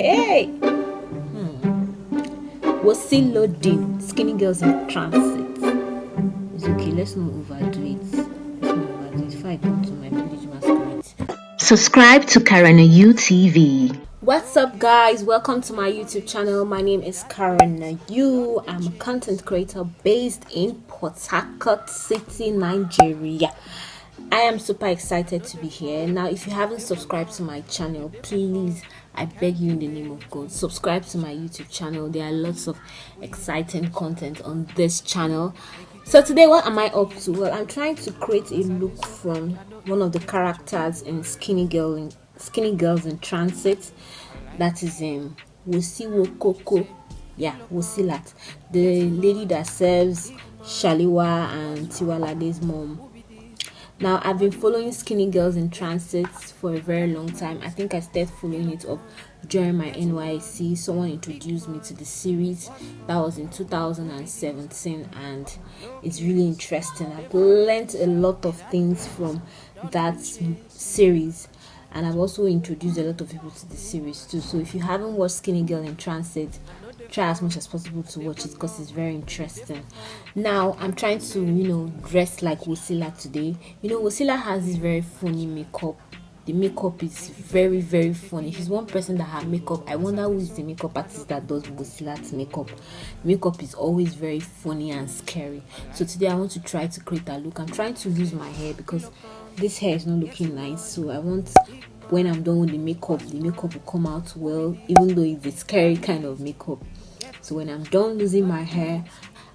Hey! Wosilat, skinny girls in transit. It's okay, let's not overdo it. If I come to my village masquerade. Subscribe to Karana UTV. What's up, guys? Welcome to my YouTube channel. My name is Karana U. I'm a content creator based in Port Harcourt City, Nigeria. I am super excited to be here. Now, if you haven't subscribed to my channel, please, I beg you in the name of God, subscribe to my YouTube channel. There are lots of exciting content on this channel. So today, what am I up to? Well, I'm trying to create a look from one of the characters in Skinny Girls in Transit. That is Wosilat. Yeah, Wosilat, the lady that serves Shaliwa and Tiwalade's mom. Now, I've been following Skinny Girls in Transit for a very long time. I think I started following it up during my NYC. Someone introduced me to the series. That was in 2017, and it's really interesting. I've learned a lot of things from that series, and I've also introduced a lot of people to the series too. So if you haven't watched Skinny Girl in Transit, try as much as possible to watch it because it's very interesting. Now I'm trying to dress like Wosilat today. Wosilat has this very funny makeup. The makeup is very, very funny. She's one person that has makeup. I wonder who is the makeup artist that does Wosilat's makeup. Makeup is always very funny and scary. So today I want to try to create a look. I'm trying to use my hair because this hair is not looking nice. So I want, when I'm done with the makeup will come out well, even though it's a scary kind of makeup. So when I'm done losing my hair,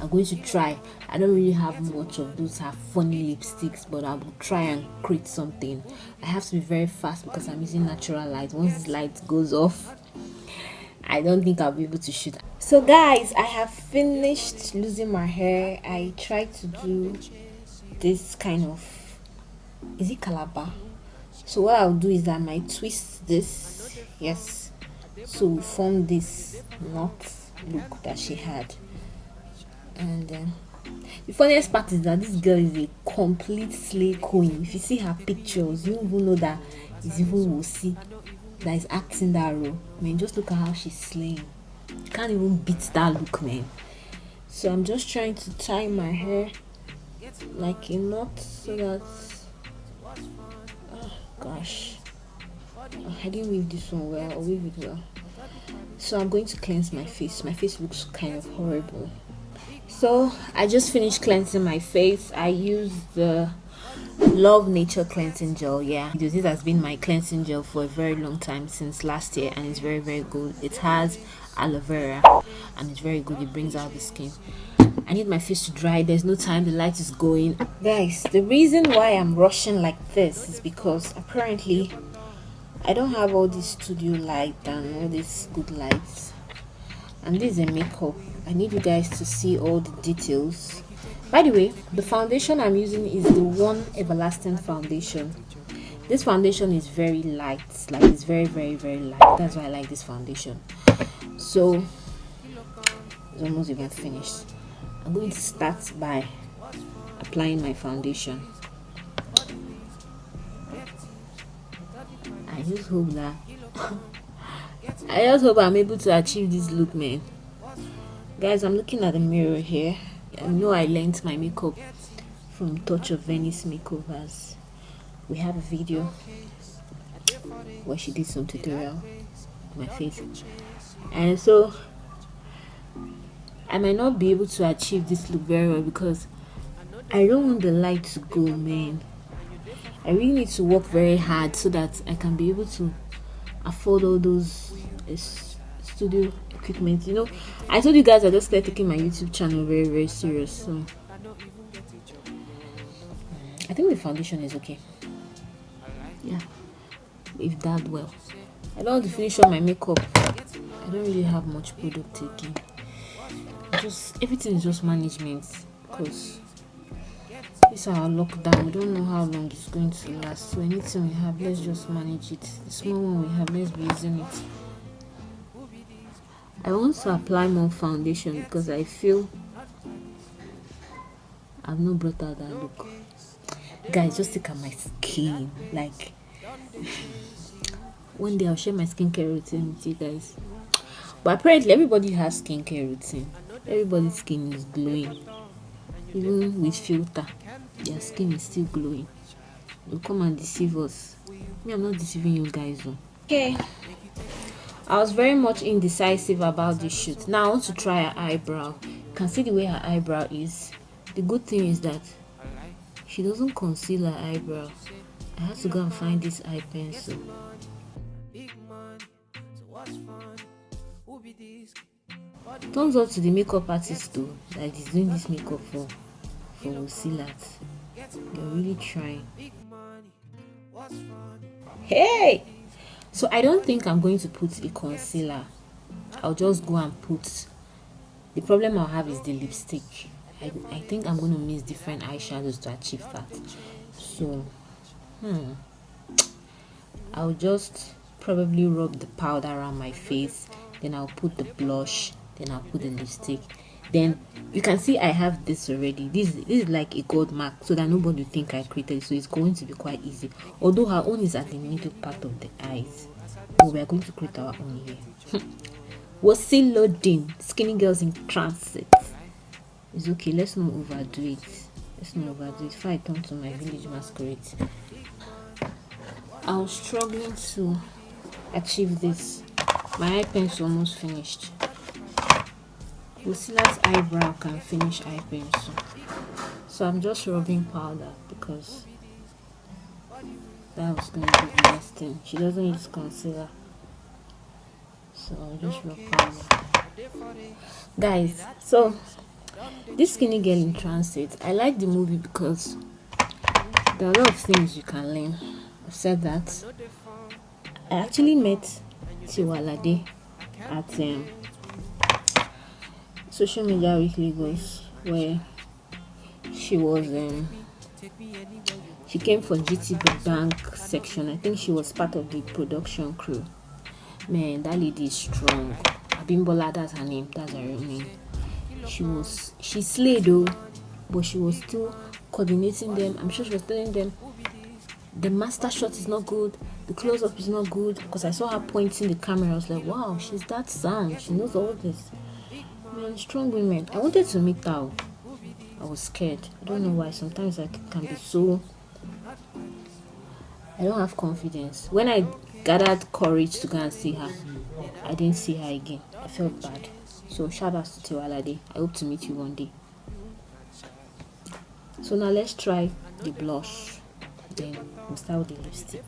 I'm going to try. I don't really have much of those funny lipsticks, but I will try and create something. I have to be very fast because I'm using natural light. Once this light goes off, I don't think I'll be able to shoot. So guys, I have finished losing my hair. I tried to do this kind of, is it calabar? So what I'll do is I might twist this, yes, so form this knot look that she had. And the funniest part is that this girl is a complete slay queen. If you see her pictures, you even know that it's even Wosi that is acting that role. I mean, just look at how she's slaying. You can't even beat that look, man. So I'm just trying to tie my hair like a knot so that, oh gosh, I didn't weave this one well. I'll weave it well. So I'm going to cleanse my face. My face looks kind of horrible. So I just finished cleansing my face. I used the Love Nature cleansing gel. Yeah, this has been my cleansing gel for a very long time, since last year, and it's very, very good. It has aloe vera and it's very good. It brings out the skin. I need my face to dry. There's no time. The light is going. Guys, the reason why I'm rushing like this is because apparently I don't have all this studio light and all these good lights, and this is a makeup. I need you guys to see all the details. By the way, the foundation I'm using is the One Everlasting foundation. This foundation is very light, like it's very, very, very light. That's why I like this foundation. So it's almost even finished. I'm going to start by applying my foundation. I just hope I'm able to achieve this look, man. Guys, I'm looking at the mirror here. I know I learned my makeup from Touch of Venice Makeovers. We have a video where she did some tutorial on my face, and so I might not be able to achieve this look very well because I don't want the light to go, man. I really need to work very hard so that I can be able to afford all those studio equipment. I told you guys I just started taking my YouTube channel very, very serious. So I think the foundation is okay. Yeah, if that well. I don't want to finish all my makeup. I don't really have much product taking. Everything is just management because this is our lockdown. We don't know how long it's going to last. So anything we have, let's just manage it. The small one we have, let's be using it. I want to apply more foundation because I feel I've not brought out that look. Guys, just look at my skin. Like, One day I'll share my skincare routine with you guys. But apparently everybody has skincare routine. Everybody's skin is glowing. Even with filter, their skin is still glowing. They'll come and deceive us. Me, I'm not deceiving you guys though. Okay. I was very much indecisive about this shoot. Now I want to try her eyebrow. You can see the way her eyebrow is. The good thing is that she doesn't conceal her eyebrow. I have to go and find this eye pencil. Thumbs up to the makeup artist though that is doing this makeup for Wosilat. They're really trying. Hey! So I don't think I'm going to put a concealer. I'll just go and put. The problem I'll have is the lipstick. I think I'm going to mix different eyeshadows to achieve that. So, I'll just probably rub the powder around my face. Then I'll put the blush. Then I'll put the lipstick. Then you can see I have this already. This is like a gold mark so that nobody will think I created it. So it's going to be quite easy. Although her own is at the middle part of the eyes. But we are going to create our own here. Wosilat, skinny girls in transit. It's okay, let's not overdo it. If I turn to my village masquerade. I was struggling to achieve this. My eye pencil almost finished. Wosilat's eyebrow can finish eye pencil. So I'm just rubbing powder because that was going to be the next thing. She doesn't use concealer. So I'll just rub powder. Guys, so this Skinny Girl in Transit, I like the movie because there are a lot of things you can learn. I've said that. I actually met Tiwalade at Social Media Week Lagos, where she was she came for GTB Bank section. I think she was part of the production crew. Man, that lady is strong. Abimbola, that's her name. That's her real name. She slayed though, but she was still coordinating them. I'm sure she was telling them the master shot is not good, the close-up is not good, because I saw her pointing the camera. I was like, wow, she's that sound. She knows all this. Man, strong women. I wanted to meet her. I was scared. I don't know why. Sometimes I can be so. I don't have confidence. When I gathered courage to go and see her, I didn't see her again. I felt bad. So shout out to Tiwalade. I hope to meet you one day. So now let's try the blush. Then we'll start with the lipstick.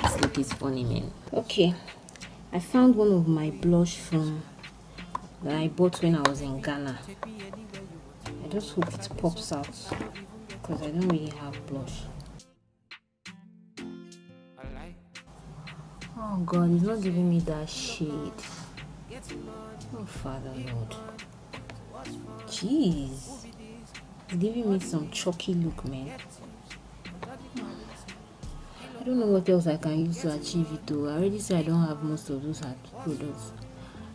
This look is funny, man. Okay, I found one of my blush that I bought when I was in Ghana. I just hope it pops out because I don't really have blush. Oh God, it's not giving me that shade. Oh Father Lord. Jeez. It's giving me some chalky look, man. I don't know what else I can use to achieve it though. I already said I don't have most of those products.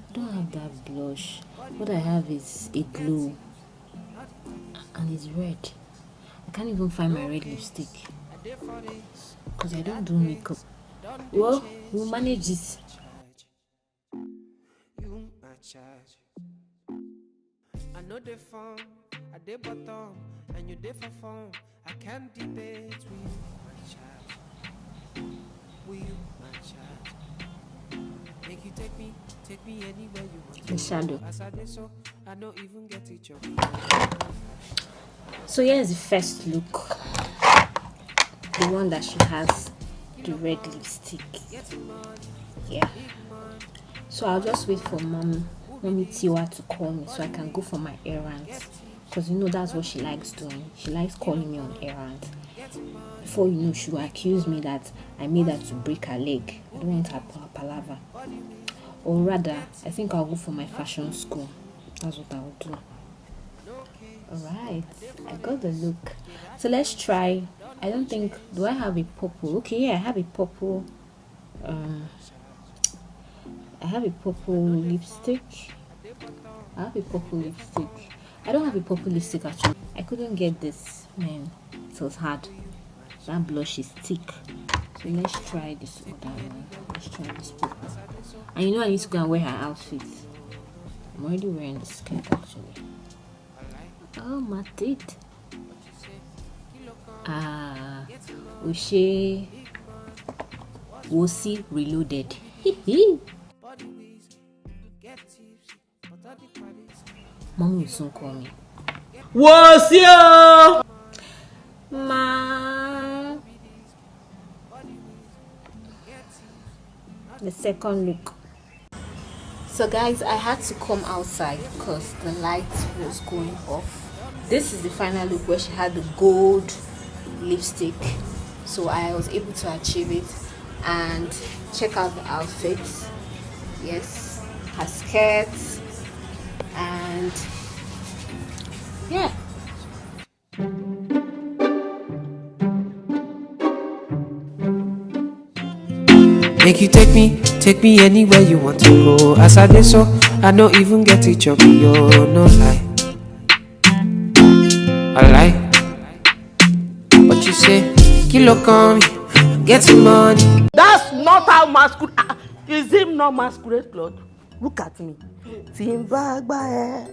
I don't have that blush. What I have is a glow. And it's red. I can't even find my red lipstick. Because I don't do makeup. Well, we'll manage this. I know the form, I did bottom, and you did for form. I can't debate with you, my child. Will you, my child? Make you take me anywhere you want. The shadow. As I did so, I don't even get it. So here's the first look. The one that she has the red lipstick. Yeah. So I'll just wait for Mommy Tiwa to call me so I can go for my errands. Because you know that's what she likes doing. She likes calling me on errands. Before you know, she will accuse me that I made her to break her leg. I don't want her palaver. Or rather, I think I'll go for my fashion school. That's what I'll do. Alright, I got the look. So let's try. I don't think, do I have a purple? Okay, yeah, I have a purple. I have a purple lipstick. I don't have a purple lipstick actually. I couldn't get this, man. It was hard. That blush is thick. So let's try this other one. Let's try this purple. And you know I need to go and wear her outfit. I'm already wearing the skirt actually. Oh my teeth. Wosi reloaded. Mommy will soon call me. Wosilat! Ma. The second look. So guys, I had to come outside because the light was going off. This is the final look where she had the gold lipstick, so I was able to achieve it. And check out the outfits. Yes, her skirts, and yeah. Make you take me anywhere you want to go. As I did so, I don't even get to chop yo, no lie. I lie. But you say, kilo come, get some money. That's not how masquerade. Is him not masquerade cloth? Look at me. Timbagba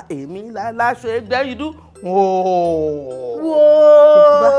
èmi la láṣọ ẹgbẹ́ you do. Whoa.